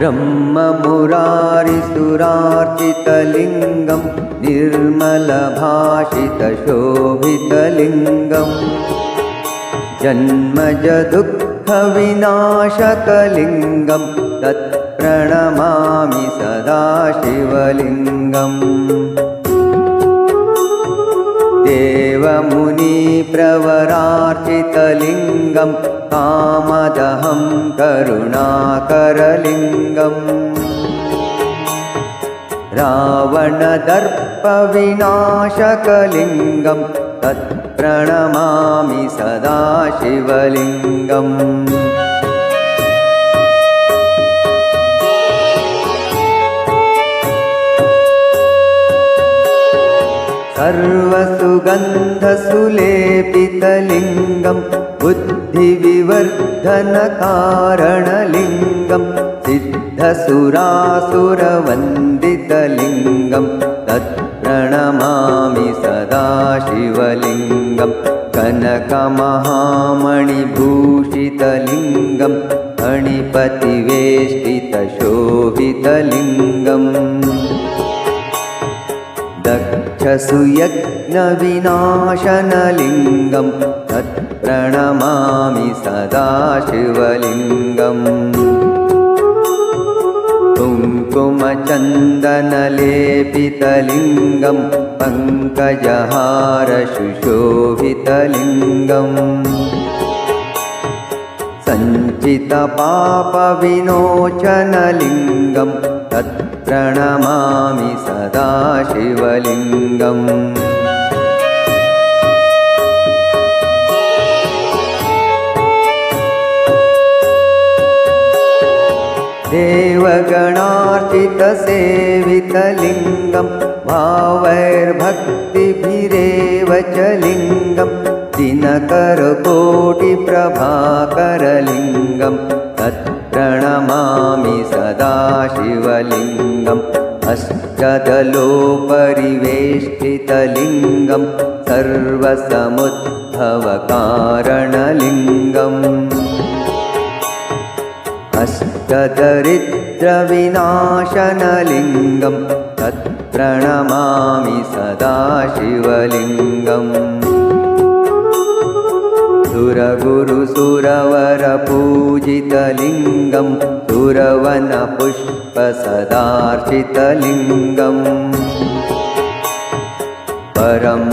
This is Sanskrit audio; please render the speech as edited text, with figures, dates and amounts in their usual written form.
ब्रह्ममुरारिसुरार्चितलिङ्गं निर्मलभाषितशोभितलिङ्गम् जन्मजदुःखविनाशकलिङ्गं तत्प्रणमामि सदा शिवलिङ्गम् देवमुनिप्रवरार्चितलिङ्गं कामदहं करुणाकरलिङ्गम् रावणदर्पविनाशकलिङ्गं तत्प्रणमामि सदा शिवलिङ्गम् सर्वसुगन्धसुलेपितलिङ्गं बुद्धिविवर्धनकारणलिङ्गं सिद्धसुरासुरवन्दितलिङ्गं तत्प्रणमामि सदा शिवलिङ्गं कनकमहामणिभूषितलिङ्गं फणिपतिवेष्टितशोभितलिङ्गम् दक्षसुयज्ञविनाशनलिङ्गं तत्प्रणमामि सदा शिवलिङ्गम् कुङ्कुमचन्दनलेपितलिङ्गं पङ्कजहारशुशोभितलिङ्गम् सञ्चितपापविमोचनलिङ्गं तत्प्रणमामि सदा शिवलिङ्गम् देवगणार्चितसेवितलिङ्गं भावैर्भक्तिभिरेव च लिङ्गं दिनकरकोटिप्रभाकरलिङ्गं तत्प्रणमामि सदा शिवलिङ्गम् अष्टदलोपरिवेष्टितलिङ्गं सर्वसमुद्भवकारणलिङ्गम् अष्टदरिद्रविनाशनलिङ्गं तत्प्रणमामि सदा शिवलिङ्गम् सुरगुरुसुरवरपूजितलिङ्गं सुरवनपुष्पसदार्चितलिङ्गम् परं